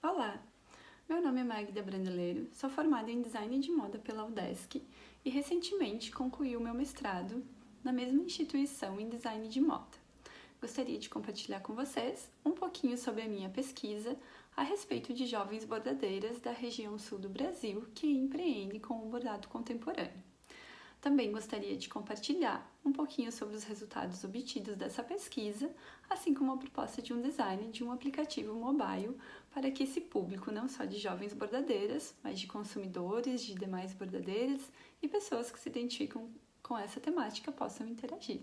Olá, meu nome é Magda Brandeleiro, sou formada em Design de Moda pela UDESC e recentemente concluí o meu mestrado na mesma instituição em Design de Moda. Gostaria de compartilhar com vocês um pouquinho sobre a minha pesquisa a respeito de jovens bordadeiras da região sul do Brasil que empreendem com o bordado contemporâneo. Também gostaria de compartilhar um pouquinho sobre os resultados obtidos dessa pesquisa, assim como a proposta de um design de um aplicativo mobile para que esse público, não só de jovens bordadeiras, mas de consumidores, de demais bordadeiras e pessoas que se identificam com essa temática possam interagir.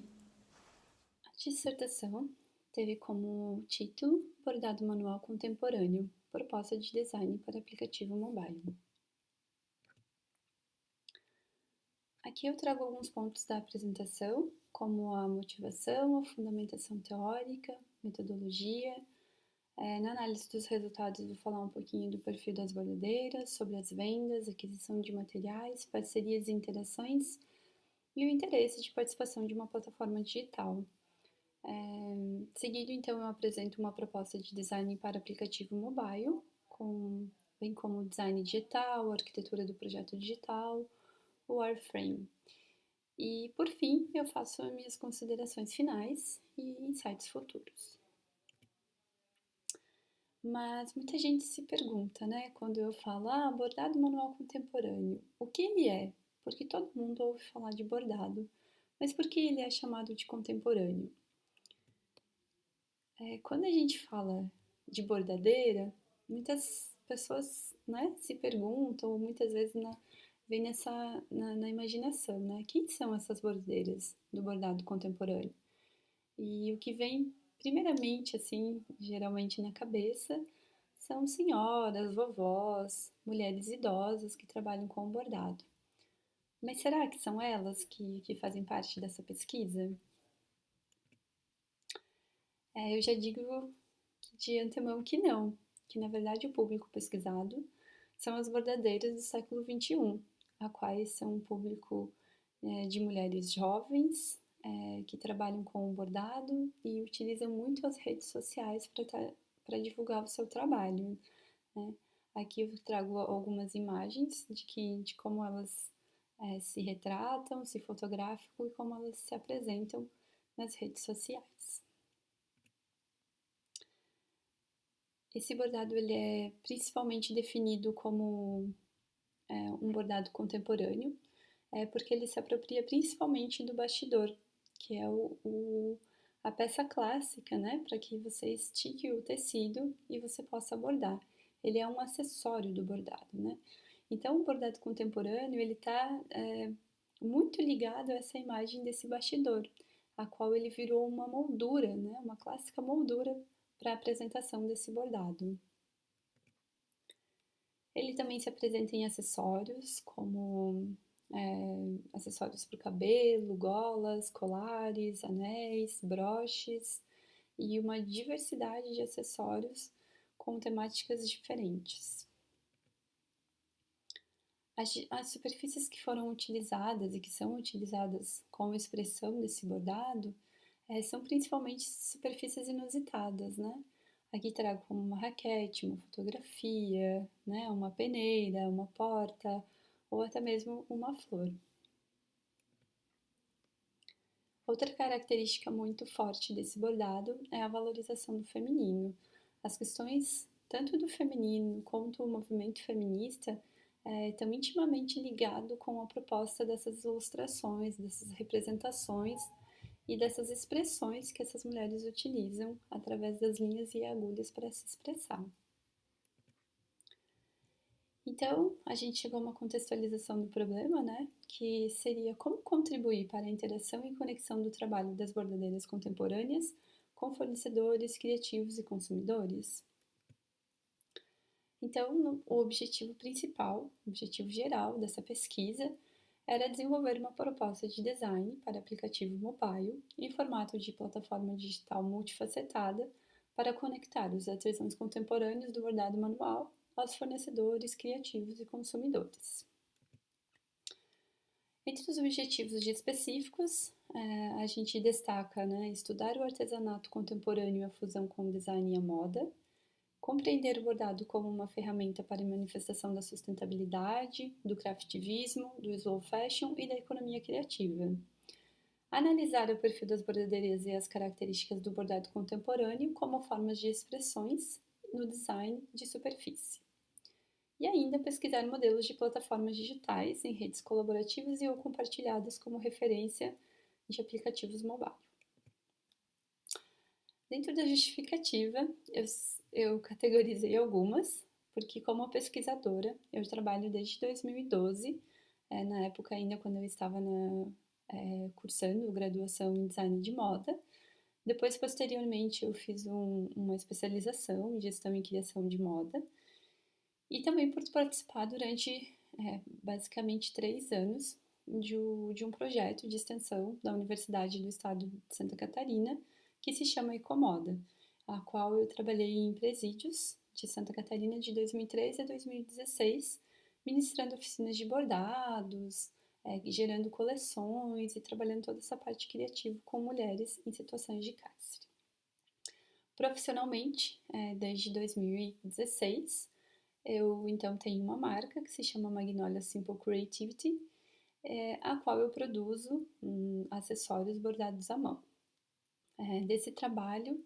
A dissertação teve como título Bordado Manual Contemporâneo, proposta de design para aplicativo mobile. Aqui eu trago alguns pontos da apresentação, como a motivação, a fundamentação teórica, metodologia. Na análise dos resultados, vou falar um pouquinho do perfil das bordadeiras, sobre as vendas, aquisição de materiais, parcerias e interações e o interesse de participação de uma plataforma digital. Seguido, então, eu apresento uma proposta de design para aplicativo mobile, bem como design digital, arquitetura do projeto digital, o wireframe. E, por fim, eu faço as minhas considerações finais e insights futuros. Mas muita gente se pergunta, né, quando eu falo, bordado manual contemporâneo, o que ele é? Porque todo mundo ouve falar de bordado, mas por que ele é chamado de contemporâneo? Quando a gente fala de bordadeira, muitas pessoas, né, se perguntam, ou muitas vezes vem na imaginação, né? Quem são essas bordadeiras do bordado contemporâneo? E o que vem primeiramente, assim, geralmente na cabeça, são senhoras, vovós, mulheres idosas que trabalham com o bordado. Mas será que são elas que fazem parte dessa pesquisa? Eu já digo de antemão que não, que na verdade o público pesquisado são as bordadeiras do século XXI, a quais são um público de mulheres jovens que trabalham com o bordado e utilizam muito as redes sociais para divulgar o seu trabalho. Né? Aqui eu trago algumas imagens de como elas se retratam, se fotografam e como elas se apresentam nas redes sociais. Esse bordado ele é principalmente definido como um bordado contemporâneo, porque ele se apropria principalmente do bastidor, que é a peça clássica, né, para que você estique o tecido e você possa bordar. Ele é um acessório do bordado, né? Então, o bordado contemporâneo ele está muito ligado a essa imagem desse bastidor, a qual ele virou uma moldura, né, uma clássica moldura para a apresentação desse bordado. Ele também se apresenta em acessórios, como acessórios para o cabelo, golas, colares, anéis, broches e uma diversidade de acessórios com temáticas diferentes. As superfícies que foram utilizadas e que são utilizadas como expressão desse bordado são principalmente superfícies inusitadas, né? Aqui trago como uma raquete, uma fotografia, né? Uma peneira, uma porta ou até mesmo uma flor. Outra característica muito forte desse bordado é a valorização do feminino. As questões tanto do feminino quanto o movimento feminista estão intimamente ligados com a proposta dessas ilustrações, dessas representações e dessas expressões que essas mulheres utilizam através das linhas e agulhas para se expressar. Então, a gente chegou a uma contextualização do problema, né? Que seria como contribuir para a interação e conexão do trabalho das bordadeiras contemporâneas com fornecedores, criativos e consumidores. Então, o objetivo principal, o objetivo geral dessa pesquisa era desenvolver uma proposta de design para aplicativo mobile em formato de plataforma digital multifacetada para conectar os artesãos contemporâneos do bordado manual aos fornecedores, criativos e consumidores. Entre os objetivos específicos, a gente destaca estudar o artesanato contemporâneo e a fusão com o design e a moda, compreender o bordado como uma ferramenta para a manifestação da sustentabilidade, do craftivismo, do slow fashion e da economia criativa. Analisar o perfil das bordadeiras e as características do bordado contemporâneo como formas de expressões no design de superfície. E ainda pesquisar modelos de plataformas digitais em redes colaborativas e ou compartilhadas como referência de aplicativos mobile. Dentro da justificativa, eu categorizei algumas, porque como pesquisadora, eu trabalho desde 2012, na época ainda quando eu estava cursando graduação em design de moda. Depois, posteriormente, eu fiz uma especialização em gestão e criação de moda. E também por participar durante basicamente 3 anos de um projeto de extensão da Universidade do Estado de Santa Catarina, que se chama Ecomoda, a qual eu trabalhei em presídios de Santa Catarina de 2003 a 2016, ministrando oficinas de bordados, gerando coleções e trabalhando toda essa parte criativa com mulheres em situações de cárcere. Profissionalmente, desde 2016, eu então tenho uma marca que se chama Magnolia Simple Creativity, a qual eu produzo acessórios bordados à mão. Desse trabalho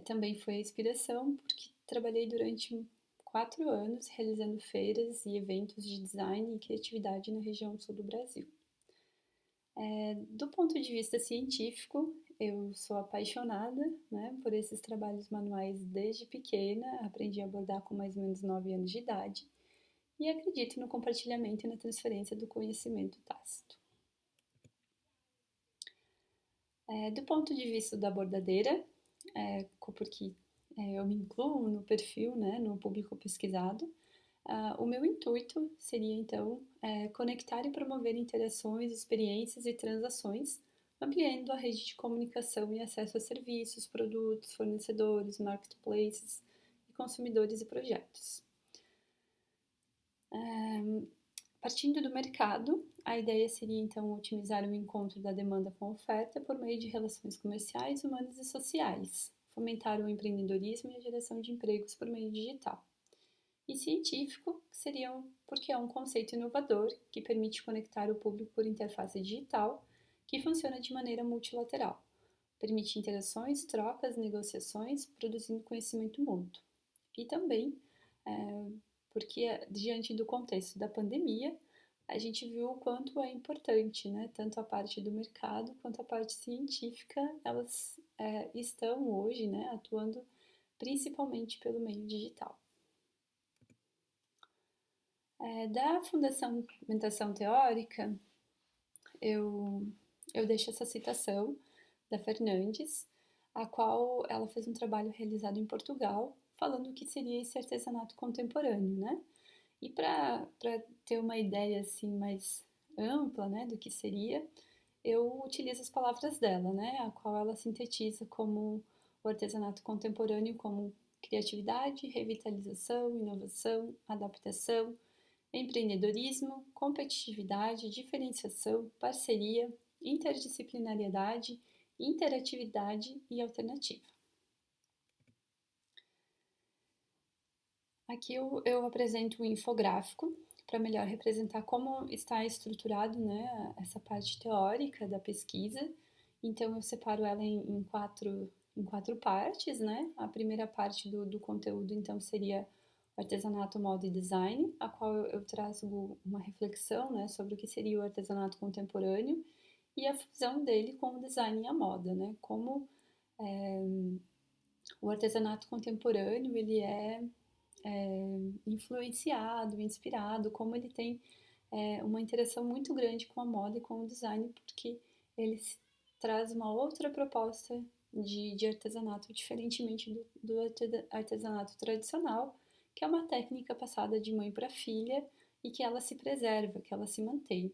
também foi a inspiração, porque trabalhei durante 4 anos realizando feiras e eventos de design e criatividade na região sul do Brasil. Do ponto de vista científico, eu sou apaixonada, né, por esses trabalhos manuais desde pequena, aprendi a bordar com mais ou menos 9 anos de idade e acredito no compartilhamento e na transferência do conhecimento tácito. Do ponto de vista da bordadeira, porque eu me incluo no perfil, né, no público pesquisado, o meu intuito seria, então, conectar e promover interações, experiências e transações, ampliando a rede de comunicação e acesso a serviços, produtos, fornecedores, marketplaces, e consumidores e projetos. Partindo do mercado, a ideia seria, então, otimizar o encontro da demanda com a oferta por meio de relações comerciais, humanas e sociais, fomentar o empreendedorismo e a geração de empregos por meio digital. E científico, porque é um conceito inovador que permite conectar o público por interface digital, que funciona de maneira multilateral, permite interações, trocas, negociações, produzindo conhecimento mútuo. E também porque, diante do contexto da pandemia, a gente viu o quanto é importante, né? Tanto a parte do mercado quanto a parte científica, elas estão hoje, né, atuando principalmente pelo meio digital. Da fundamentação teórica, eu deixo essa citação da Fernandes, a qual ela fez um trabalho realizado em Portugal, falando o que seria esse artesanato contemporâneo, né? E para ter uma ideia assim mais ampla, né, do que seria, eu utilizo as palavras dela, né, a qual ela sintetiza como o artesanato contemporâneo como criatividade, revitalização, inovação, adaptação, empreendedorismo, competitividade, diferenciação, parceria, interdisciplinariedade, interatividade e alternativa. Aqui eu apresento um infográfico para melhor representar como está estruturado, né, essa parte teórica da pesquisa. Então, eu separo ela em quatro partes, né? A primeira parte do conteúdo, então, seria o artesanato, moda e design, a qual eu trago uma reflexão, né, sobre o que seria o artesanato contemporâneo e a fusão dele com o design e a moda, né? Como o artesanato contemporâneo, ele é influenciado, inspirado, como ele tem uma interação muito grande com a moda e com o design, porque ele traz uma outra proposta de artesanato, diferentemente do artesanato tradicional, que é uma técnica passada de mãe para filha e que ela se preserva, que ela se mantém.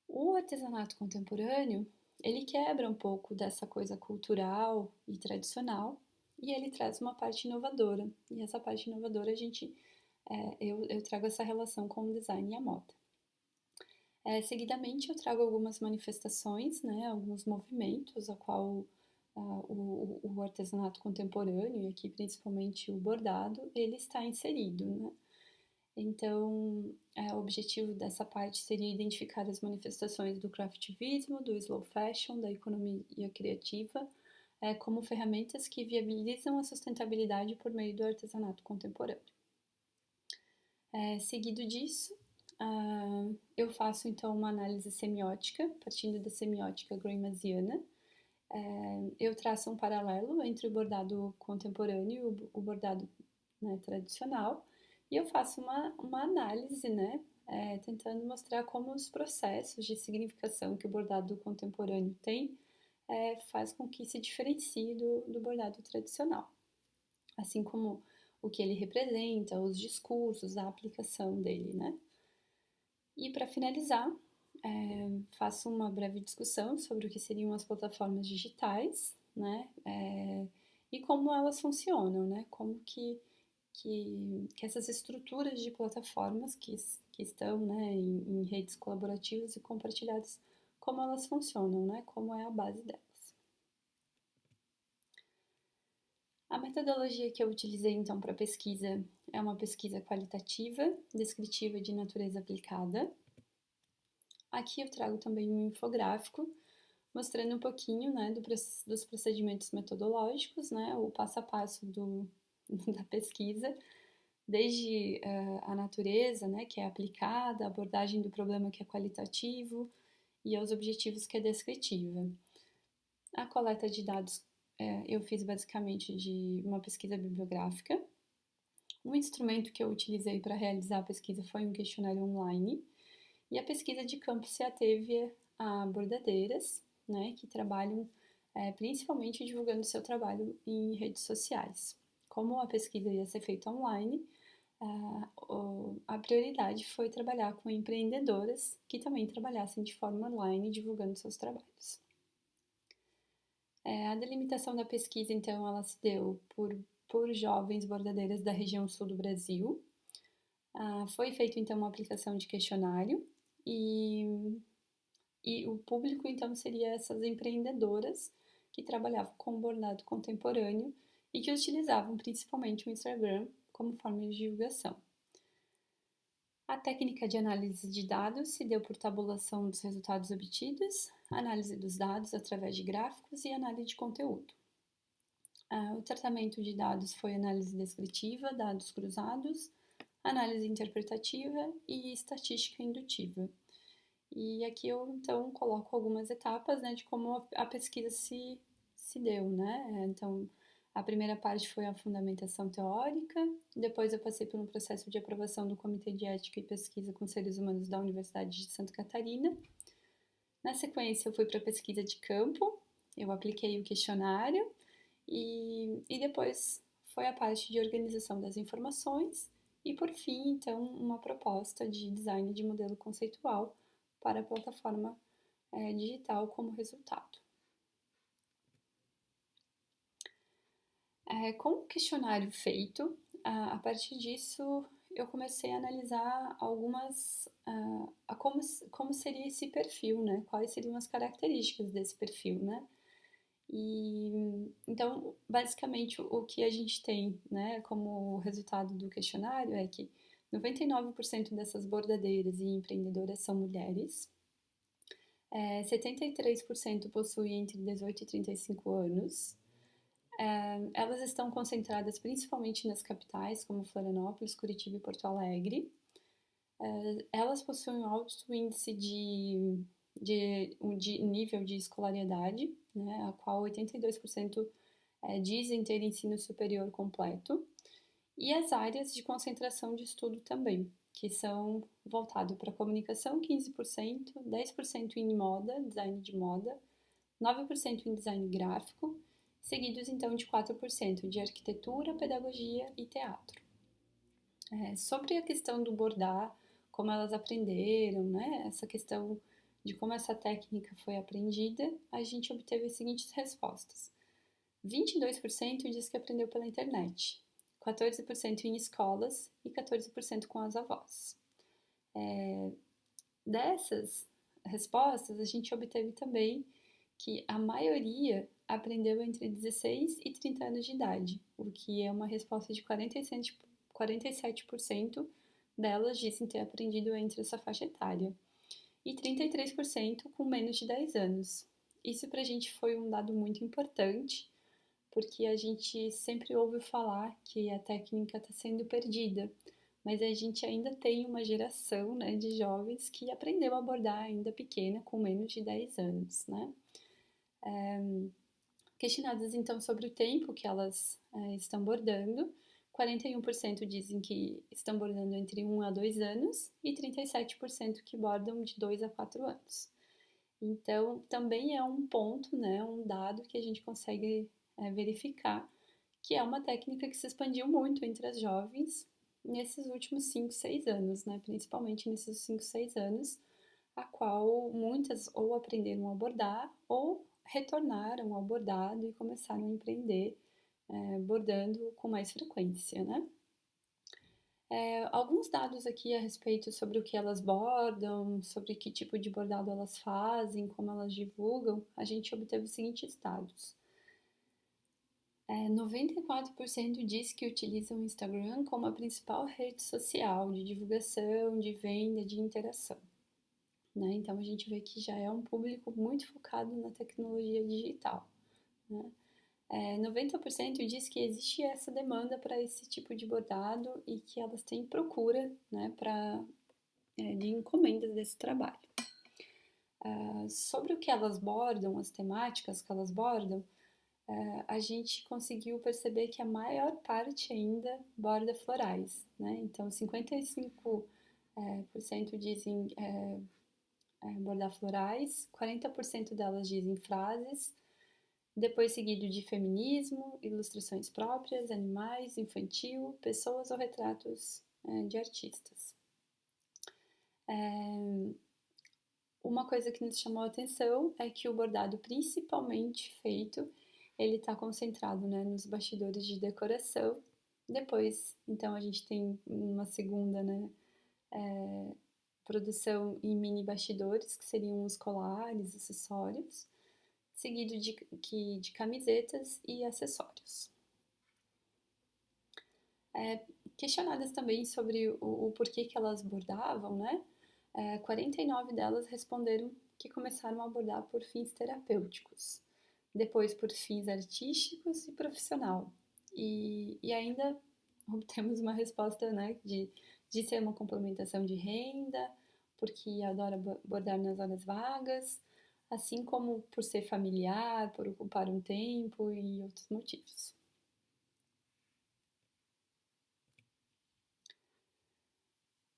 O artesanato contemporâneo, ele quebra um pouco dessa coisa cultural e tradicional, e ele traz uma parte inovadora. E essa parte inovadora eu trago essa relação com o design e a moda. Seguidamente eu trago algumas manifestações, né, alguns movimentos a qual o artesanato contemporâneo, e aqui principalmente o bordado, ele está inserido, né? Então, o objetivo dessa parte seria identificar as manifestações do craftivismo, do slow fashion, da economia criativa, como ferramentas que viabilizam a sustentabilidade por meio do artesanato contemporâneo. Seguido disso, eu faço então uma análise semiótica, partindo da semiótica groimasiana. Eu traço um paralelo entre o bordado contemporâneo e o bordado, né, tradicional, e eu faço uma análise, né, tentando mostrar como os processos de significação que o bordado contemporâneo tem faz com que se diferencie do bordado tradicional, assim como o que ele representa, os discursos, a aplicação dele, né? E para finalizar, faço uma breve discussão sobre o que seriam as plataformas digitais, né? E como elas funcionam, né? Como que essas estruturas de plataformas que estão, né, em redes colaborativas e compartilhadas, como elas funcionam, né? Como é a base delas. A metodologia que eu utilizei então para pesquisa é uma pesquisa qualitativa, descritiva de natureza aplicada. Aqui eu trago também um infográfico mostrando um pouquinho, né, dos procedimentos metodológicos, né, o passo a passo da pesquisa, desde a natureza, né, que é aplicada, a abordagem do problema que é qualitativo e aos objetivos que é descritiva. A coleta de dados eu fiz basicamente de uma pesquisa bibliográfica. Um instrumento que eu utilizei para realizar a pesquisa foi um questionário online. E a pesquisa de campo se ateve a bordadeiras, né, que trabalham principalmente divulgando seu trabalho em redes sociais. Como a pesquisa ia ser feita online, a prioridade foi trabalhar com empreendedoras que também trabalhassem de forma online divulgando seus trabalhos. A delimitação da pesquisa, então, ela se deu por jovens bordadeiras da região sul do Brasil. Foi feita, então, uma aplicação de questionário e o público, então, seria essas empreendedoras que trabalhavam com bordado contemporâneo e que utilizavam principalmente o Instagram como forma de divulgação. A técnica de análise de dados se deu por tabulação dos resultados obtidos, análise dos dados através de gráficos e análise de conteúdo. O tratamento de dados foi análise descritiva, dados cruzados, análise interpretativa e estatística indutiva. E aqui eu, então, coloco algumas etapas, né, de como a pesquisa se deu, né? Então, a primeira parte foi a fundamentação teórica, depois eu passei por um processo de aprovação do Comitê de Ética e Pesquisa com Seres Humanos da Universidade de Santa Catarina. Na sequência, eu fui para a pesquisa de campo, eu apliquei o questionário e depois foi a parte de organização das informações e, por fim, então, uma proposta de design de modelo conceitual para a plataforma digital como resultado. Com o questionário feito, a partir disso eu comecei a analisar como seria esse perfil, né? Quais seriam as características desse perfil, né? E então, basicamente, o que a gente tem, né, como resultado do questionário é que 99% dessas bordadeiras e empreendedoras são mulheres, 73% possuem entre 18 e 35 anos. Elas estão concentradas principalmente nas capitais, como Florianópolis, Curitiba e Porto Alegre. Elas possuem um alto índice de nível de escolaridade, né, a qual 82% dizem ter ensino superior completo, e as áreas de concentração de estudo também, que são voltadas para comunicação, 15%, 10% em moda, design de moda, 9% em design gráfico, seguidos então de 4% de arquitetura, pedagogia e teatro. Sobre a questão do bordar, como elas aprenderam, né, essa questão de como essa técnica foi aprendida, a gente obteve as seguintes respostas. 22% diz que aprendeu pela internet, 14% em escolas e 14% com as avós. Dessas respostas, a gente obteve também que a maioria aprendeu entre 16 e 30 anos de idade, o que é uma resposta de 47% delas dizem ter aprendido entre essa faixa etária, e 33% com menos de 10 anos. Isso para a gente foi um dado muito importante, porque a gente sempre ouve falar que a técnica está sendo perdida, mas a gente ainda tem uma geração, né, de jovens que aprendeu a bordar ainda pequena, com menos de 10 anos, né? Questionadas então sobre o tempo que elas estão bordando, 41% dizem que estão bordando entre 1 a 2 anos e 37% que bordam de 2 a 4 anos. Então, também é um ponto, né, um dado que a gente consegue verificar, que é uma técnica que se expandiu muito entre as jovens nesses últimos 5, 6 anos, né, principalmente nesses 5, 6 anos, a qual muitas ou aprenderam a bordar ou retornaram ao bordado e começaram a empreender bordando com mais frequência, né? Alguns dados aqui a respeito sobre o que elas bordam, sobre que tipo de bordado elas fazem, como elas divulgam, a gente obteve os seguintes dados. 94% diz que utilizam o Instagram como a principal rede social de divulgação, de venda, de interação. Né? Então a gente vê que já é um público muito focado na tecnologia digital. Né? 90% diz que existe essa demanda para esse tipo de bordado e que elas têm procura, né, de encomendas desse trabalho. Sobre o que elas bordam, as temáticas que elas bordam, a gente conseguiu perceber que a maior parte ainda borda florais. Né? Então 55% dizem bordar florais, 40% delas dizem frases, depois seguido de feminismo, ilustrações próprias, animais, infantil, pessoas ou retratos de artistas. Uma coisa que nos chamou a atenção é que o bordado principalmente feito, ele está concentrado, né, nos bastidores de decoração. Depois, então, a gente tem uma segunda, né, produção em mini bastidores, que seriam os colares, acessórios, seguido de camisetas e acessórios. Questionadas também sobre o porquê que elas bordavam, né? 49 delas responderam que começaram a bordar por fins terapêuticos, depois por fins artísticos e profissional. E ainda obtemos uma resposta, né, de ser uma complementação de renda, porque adora bordar nas horas vagas, assim como por ser familiar, por ocupar um tempo e outros motivos.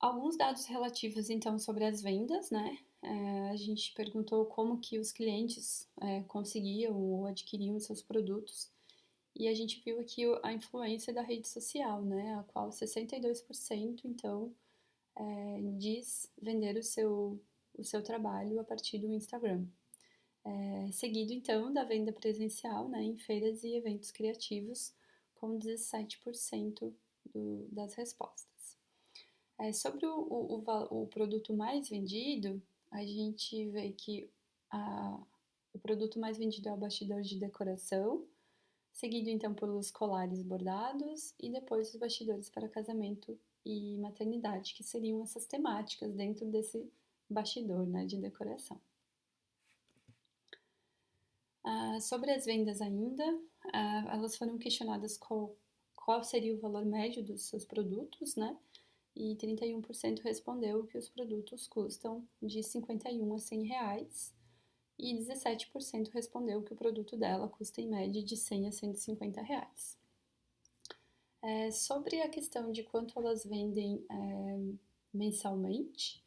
Alguns dados relativos, então, sobre as vendas, né? A gente perguntou como que os clientes conseguiam ou adquiriam seus produtos, e a gente viu aqui a influência da rede social, né? A qual 62%, então, diz vender o seu trabalho a partir do Instagram. Seguido, então, da venda presencial, né, em feiras e eventos criativos, com 17% das respostas. Sobre o produto mais vendido, a gente vê que o produto mais vendido é o bastidor de decoração, seguido então pelos colares bordados e depois os bastidores para casamento e maternidade, que seriam essas temáticas dentro desse bastidor, né, de decoração. Sobre as vendas ainda, elas foram questionadas qual seria o valor médio dos seus produtos, né? E 31% respondeu que os produtos custam de 51 a 100 reais e 17% respondeu que o produto dela custa em média de 100 a 150 reais. Sobre a questão de quanto elas vendem mensalmente,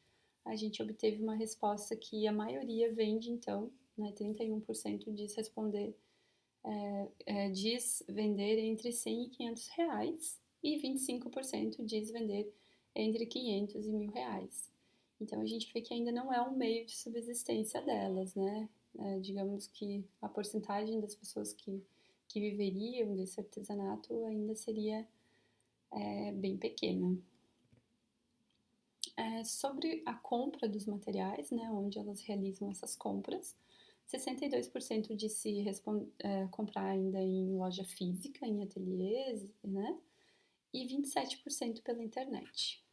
a gente obteve uma resposta que a maioria vende, então, né, 31% diz vender entre 100 e 500 reais e 25% diz vender entre 500 e 1.000 reais. Então, a gente vê que ainda não é um meio de subsistência delas, né? Digamos que a porcentagem das pessoas que viveriam desse artesanato ainda seria bem pequena. Sobre a compra dos materiais, né, onde elas realizam essas compras, 62% disse comprar ainda em loja física, em ateliês, né? E 27% pela internet.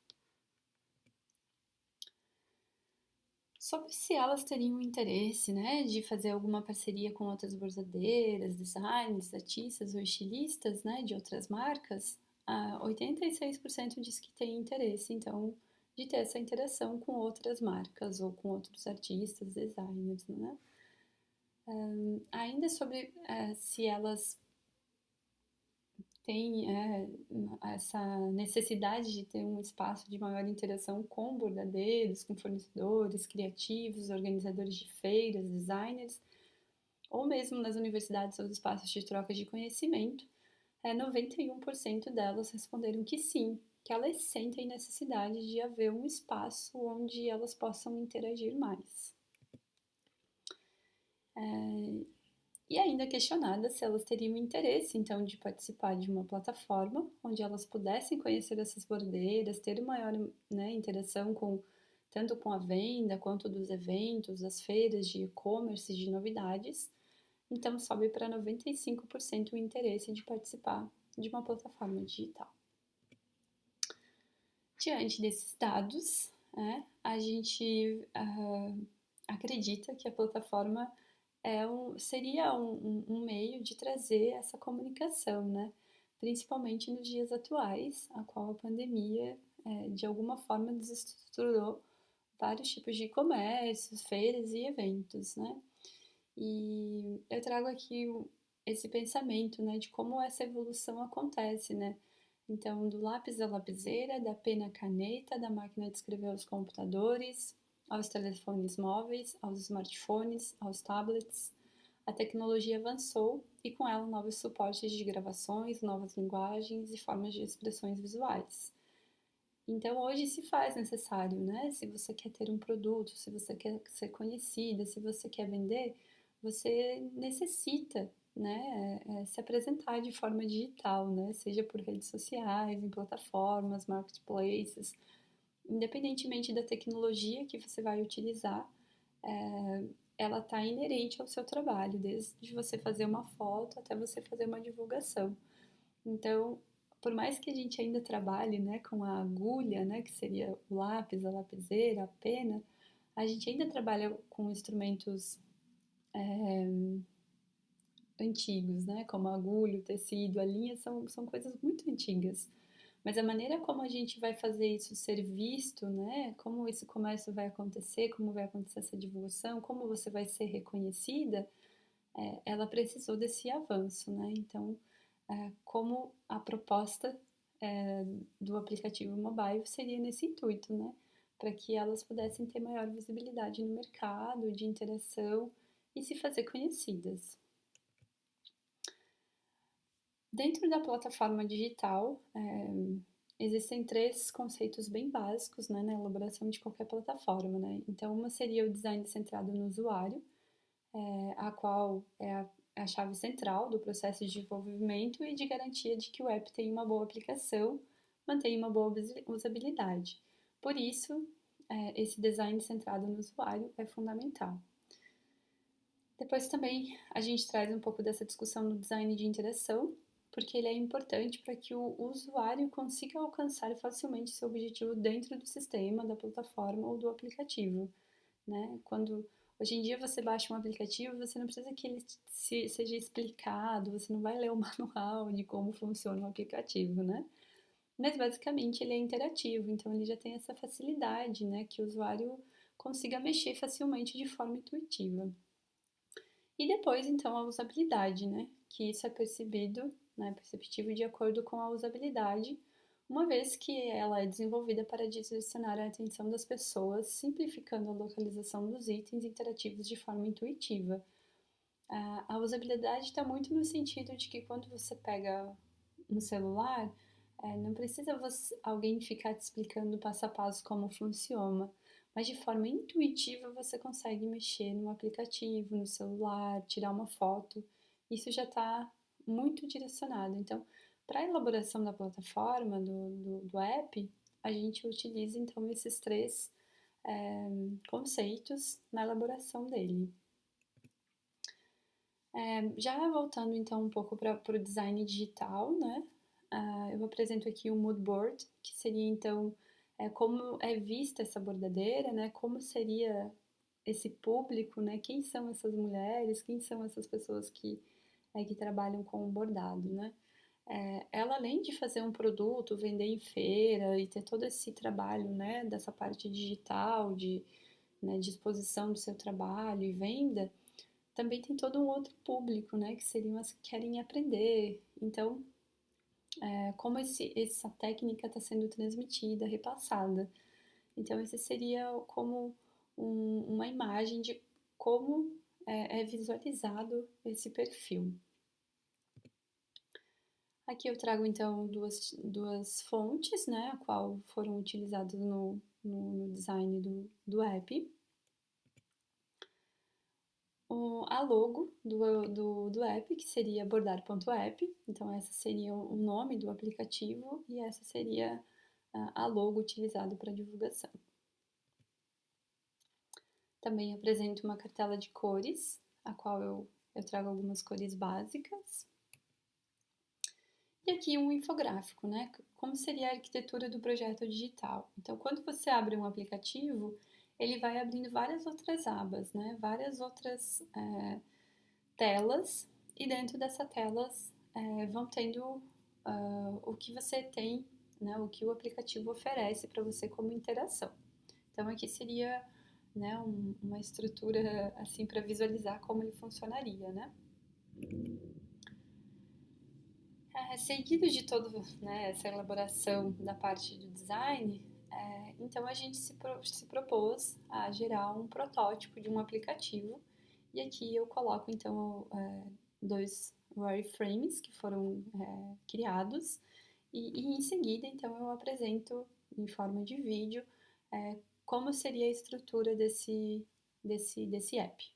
Sobre se elas teriam interesse, né, de fazer alguma parceria com outras bordadeiras, designers, artistas ou estilistas, né, de outras marcas, 86% diz que tem interesse, então, de ter essa interação com outras marcas ou com outros artistas, designers, né? Ainda sobre se elas têm essa necessidade de ter um espaço de maior interação com bordadeiros, com fornecedores, criativos, organizadores de feiras, designers, ou mesmo nas universidades ou espaços de troca de conhecimento, 91% delas responderam que sim, que elas sentem necessidade de haver um espaço onde elas possam interagir mais. E ainda questionada se elas teriam interesse, então, de participar de uma plataforma onde elas pudessem conhecer essas bordeiras, ter maior interação tanto com a venda quanto dos eventos, das feiras de e-commerce, de novidades. Então, sobe para 95% o interesse de participar de uma plataforma digital. Diante desses dados, a gente acredita que a plataforma seria um meio de trazer essa comunicação, né? Principalmente nos dias atuais, a qual a pandemia, de alguma forma, desestruturou vários tipos de comércios, feiras e eventos, né? E eu trago aqui esse pensamento, né, de como essa evolução acontece, né? Então, do lápis à lapiseira, da pena à caneta, da máquina de escrever aos computadores, aos telefones móveis, aos smartphones, aos tablets, a tecnologia avançou e com ela novos suportes de gravações, novas linguagens e formas de expressões visuais. Então hoje se faz necessário, né? Se você quer ter um produto, se você quer ser conhecida, se você quer vender, você necessita, né, se apresentar de forma digital, né? Seja por redes sociais, em plataformas, marketplaces, independentemente da tecnologia que você vai utilizar, ela está inerente ao seu trabalho, desde você fazer uma foto até você fazer uma divulgação. Então, por mais que a gente ainda trabalhe, né, com a agulha, né, que seria o lápis, a lapiseira, a pena, a gente ainda trabalha com instrumentos antigos, né, como a agulha, o tecido, a linha, são coisas muito antigas. Mas a maneira como a gente vai fazer isso ser visto, né, como esse comércio vai acontecer, como vai acontecer essa divulgação, como você vai ser reconhecida, ela precisou desse avanço, né? Então, como a proposta do aplicativo mobile seria nesse intuito, né? Para que elas pudessem ter maior visibilidade no mercado, de interação e se fazer conhecidas. Dentro da plataforma digital, existem 3 conceitos bem básicos, né, na elaboração de qualquer plataforma, né? Então, uma seria o design centrado no usuário, a qual é a chave central do processo de desenvolvimento e de garantia de que o app tem uma boa aplicação, mantém uma boa usabilidade. Por isso, esse design centrado no usuário é fundamental. Depois também a gente traz um pouco dessa discussão no design de interação, porque ele é importante para que o usuário consiga alcançar facilmente seu objetivo dentro do sistema, da plataforma ou do aplicativo, né? Hoje em dia você baixa um aplicativo, você não precisa que ele seja explicado, você não vai ler o manual de como funciona o aplicativo, né? Mas basicamente ele é interativo, então ele já tem essa facilidade, né? Que o usuário consiga mexer facilmente de forma intuitiva. E depois, então, a usabilidade, né? Que isso é perceptível de acordo com a usabilidade, uma vez que ela é desenvolvida para direcionar a atenção das pessoas, simplificando a localização dos itens interativos de forma intuitiva. A usabilidade está muito no sentido de que quando você pega um celular, não precisa alguém ficar te explicando passo a passo como funciona, mas de forma intuitiva você consegue mexer no aplicativo, no celular, tirar uma foto. Isso já está muito direcionado. Então, para a elaboração da plataforma, do app, a gente utiliza então esses 3 conceitos na elaboração dele. Já voltando então um pouco para o design digital, né? Eu apresento aqui o mood board, que seria então como é vista essa bordadeira, né? Como seria esse público, né? Quem são essas mulheres? Quem são essas pessoas que trabalham com o bordado, né? Ela, além de fazer um produto, vender em feira e ter todo esse trabalho, né? Dessa parte digital, né, de exposição do seu trabalho e venda, também tem todo um outro público, né? Que seriam as que querem aprender. Então, como essa técnica está sendo transmitida, repassada. Então, esse seria como uma imagem de como é visualizado esse perfil. Aqui eu trago então duas fontes, né, a qual foram utilizadas no design do app. A logo do app, que seria bordar.app, então essa seria o nome do aplicativo e essa seria a logo utilizada para divulgação. Também apresento uma cartela de cores, a qual eu trago algumas cores básicas. E aqui um infográfico, né? Como seria a arquitetura do projeto digital. Então, quando você abre um aplicativo, ele vai abrindo várias outras abas, né? Várias outras telas, e dentro dessas telas vão tendo o que você tem, né? O que o aplicativo oferece para você como interação. Então, aqui seria, né, uma estrutura assim para visualizar como ele funcionaria, né? Seguido de toda, né, essa elaboração da parte do design, então a gente se propôs a gerar um protótipo de um aplicativo, e aqui eu coloco então dois wireframes que foram criados, e em seguida então eu apresento em forma de vídeo como seria a estrutura desse app.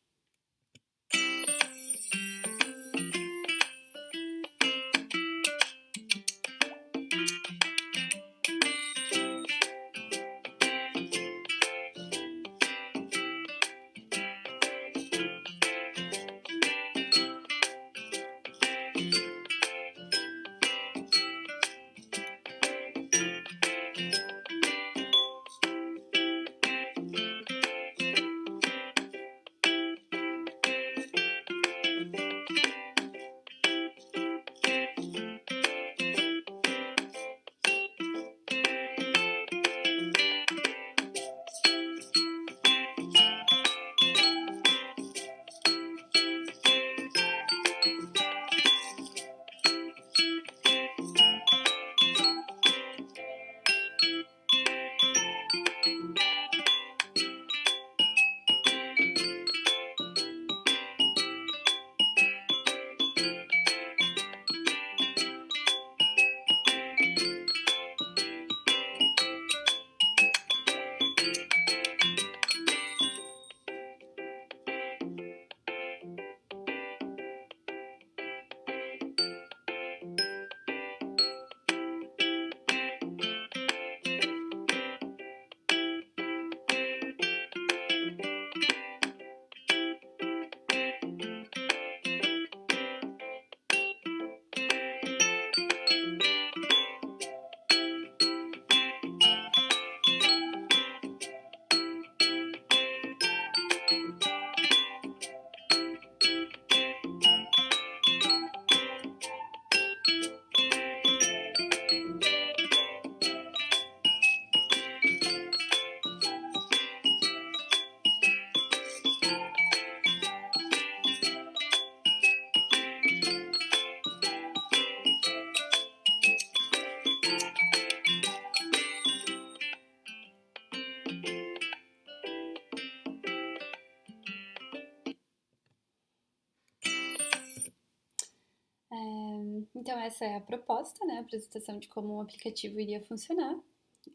Então, essa é a proposta, né? A apresentação de como o aplicativo iria funcionar.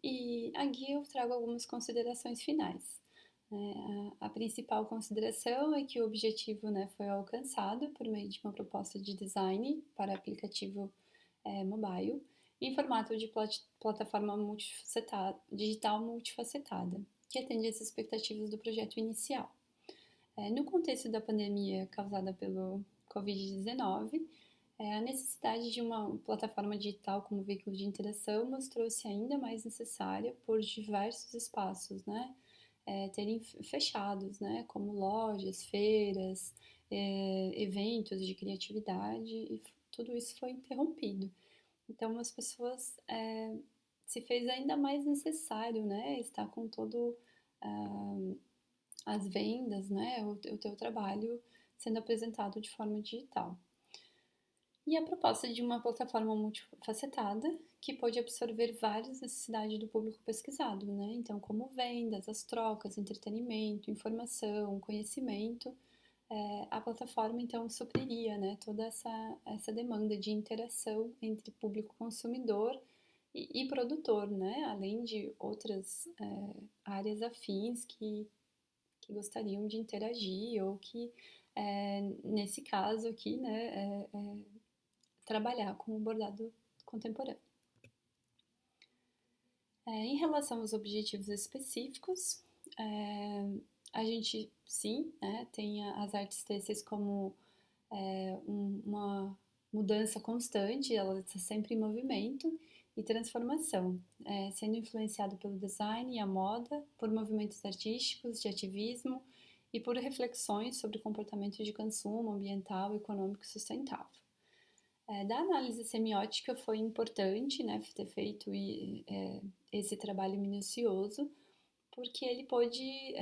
E aqui eu trago algumas considerações finais. A principal consideração é que o objetivo, né, foi alcançado por meio de uma proposta de design para aplicativo mobile em formato de plataforma digital multifacetada, que atende às expectativas do projeto inicial. No contexto da pandemia causada pelo Covid-19, a necessidade de uma plataforma digital como veículo de interação mostrou-se ainda mais necessária por diversos espaços, né, terem fechados, né, como lojas, feiras, eventos de criatividade, e tudo isso foi interrompido. Então, as pessoas se fez ainda mais necessário, né, estar com todo as vendas, né, o teu trabalho sendo apresentado de forma digital. E a proposta de uma plataforma multifacetada que pode absorver várias necessidades do público pesquisado, né? Então, como vendas, as trocas, entretenimento, informação, conhecimento, a plataforma então supriria, né, toda essa demanda de interação entre público consumidor e produtor, né? Além de outras áreas afins que gostariam de interagir ou que, nesse caso aqui, né, trabalhar com o bordado contemporâneo. Em relação aos objetivos específicos, a gente sim, tem as artes têxteis como uma mudança constante, ela está sempre em movimento e transformação, sendo influenciado pelo design e a moda, por movimentos artísticos, de ativismo e por reflexões sobre comportamento de consumo ambiental, econômico e sustentável. Da análise semiótica foi importante, né, ter feito esse trabalho minucioso, porque ele pôde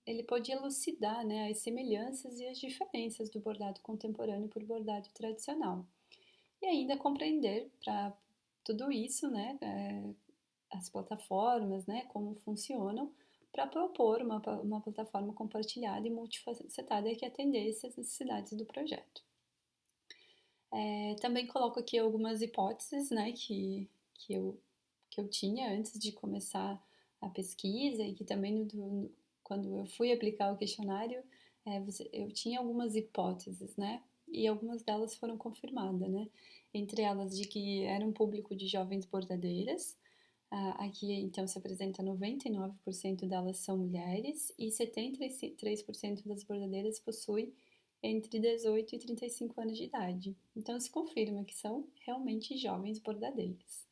ele pôde elucidar, né, as semelhanças e as diferenças do bordado contemporâneo para o bordado tradicional. E ainda compreender para tudo isso, né, as plataformas, né, como funcionam, para propor uma plataforma compartilhada e multifacetada que atendesse às necessidades do projeto. Também coloco aqui algumas hipóteses, né, que eu tinha antes de começar a pesquisa e que também quando eu fui aplicar o questionário, eu tinha algumas hipóteses, né, e algumas delas foram confirmadas, né, entre elas de que era um público de jovens bordadeiras. Aqui então se apresenta 99% delas são mulheres e 73% das bordadeiras possuem entre 18 e 35 anos de idade. Então se confirma que são realmente jovens bordadeiras.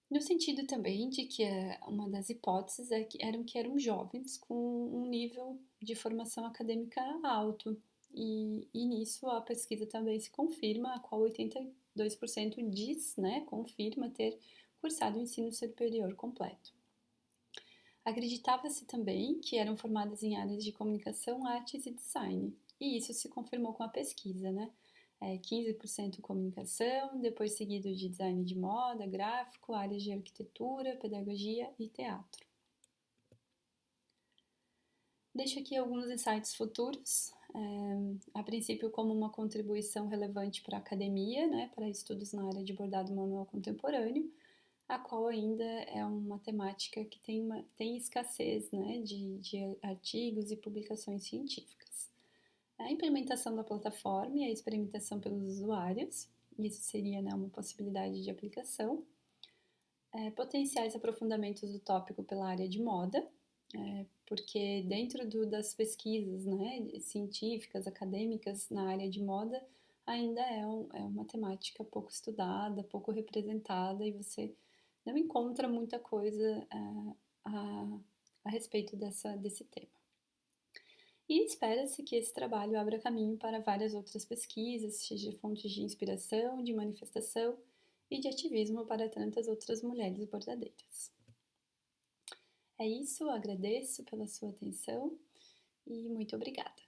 No sentido também de que uma das hipóteses eram que eram jovens com um nível de formação acadêmica alto. E nisso a pesquisa também se confirma, a qual 82% diz, né, confirma ter cursado o ensino superior completo. Acreditava-se também que eram formadas em áreas de comunicação, artes e design, e isso se confirmou com a pesquisa, né? 15% comunicação, depois seguido de design de moda, gráfico, áreas de arquitetura, pedagogia e teatro. Deixo aqui alguns insights futuros, a princípio como uma contribuição relevante para a academia, né, para estudos na área de bordado manual contemporâneo, a qual ainda é uma temática que tem escassez, né, de artigos e publicações científicas. A implementação da plataforma e a experimentação pelos usuários, isso seria, né, uma possibilidade de aplicação. Potenciais aprofundamentos do tópico pela área de moda, porque dentro das pesquisas, né, científicas, acadêmicas na área de moda, ainda é uma temática pouco estudada, pouco representada, e você não encontra muita coisa a respeito desse tema. E espera-se que esse trabalho abra caminho para várias outras pesquisas, seja fontes de inspiração, de manifestação e de ativismo para tantas outras mulheres bordadeiras. É isso, agradeço pela sua atenção e muito obrigada.